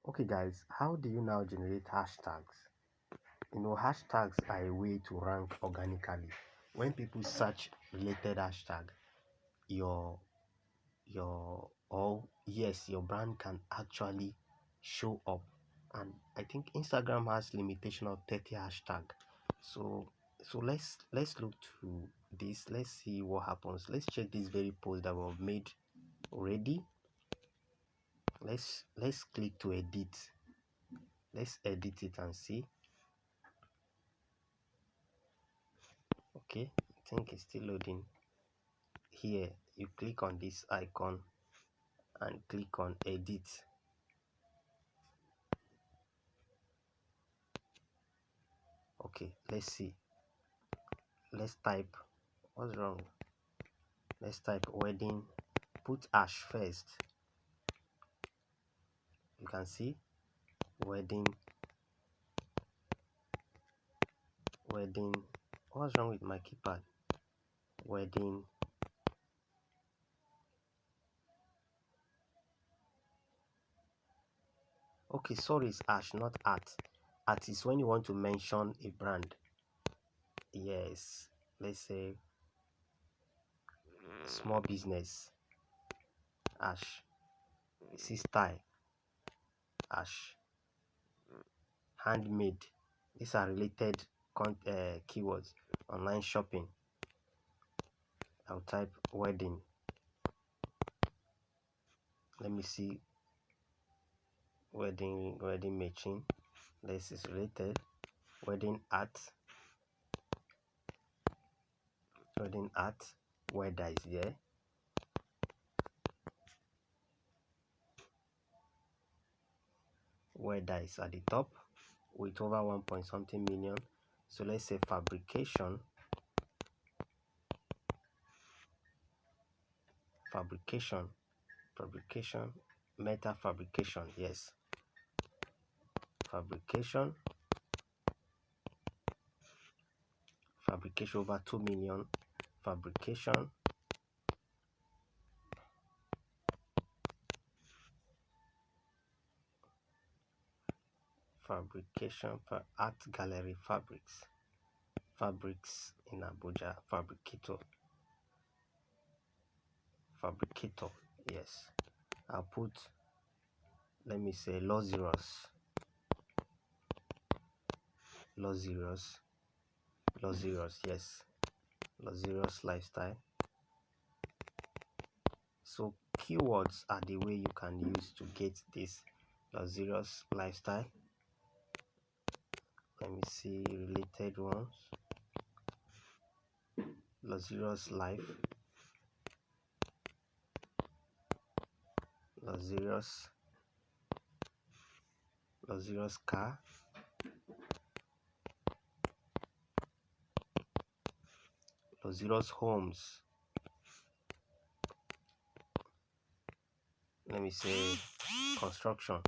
Okay, guys, how do you now generate hashtags? Hashtags are a way to rank organically. When people search related hashtag, your brand can actually show up. And I think Instagram has limitation of 30 hashtag. So let's look to this. Let's see what happens. Let's check this very post that we've made already. Let's click to edit. Let's edit it and see. Okay, I think it's still loading. Here you click on this icon and click on edit. Okay, let's see. Let's type. What's wrong? Let's type wedding. Put hash first. You can see wedding. What's wrong with my keypad? Wedding. Okay, sorry, it's hash, not at. At is when you want to mention a brand. Yes, let's say small business. Hash. This is style. Hash. Handmade. These are related keywords. Online shopping. I'll type wedding. Let me see. Wedding matching. This is related. Wedding art. Weather is there. Weather is at the top with over 1 point something million. So let's say fabrication. Metal fabrication. Yes, fabrication over 2 million. Fabrication for art gallery. Fabrics in Abuja. Fabricator. Yes, I'll put, let me say, luxurious. Yes, luxurious lifestyle. So keywords are the way you can use to get this luxurious lifestyle. Let me see related ones. Luxurious life. Luxurious car. Luxurious homes. Let me say construction.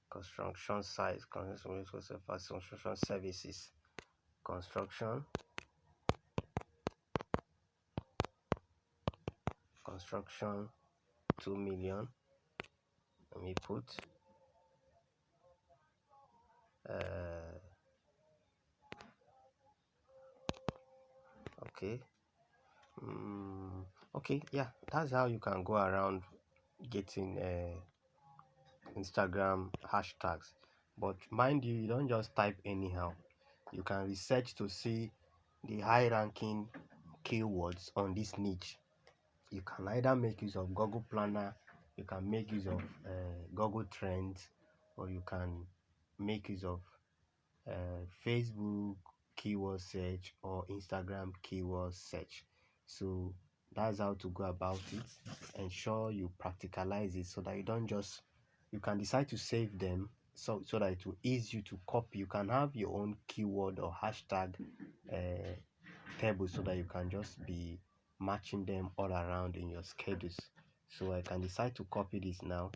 Construction sites, construction services, construction 2 million. Let me put okay. Okay, yeah, that's how you can go around getting Instagram hashtags. But mind you, you don't just type anyhow. You can research to see the high ranking keywords on this niche. You can either make use of Google Planner, you can make use of Google Trends, or you can make use of Facebook keyword search or Instagram keyword search. So that's how to go about it. Ensure you practicalize it so that you can decide to save them so that it will ease you to copy. You can have your own keyword or hashtag table so that you can just be matching them all around in your schedules. So I can decide to copy this now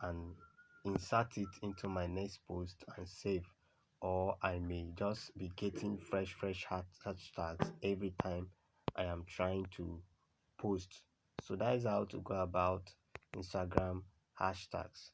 and insert it into my next post and save, or I may just be getting fresh hashtags every time I am trying to post. So that is how to go about Instagram hashtags.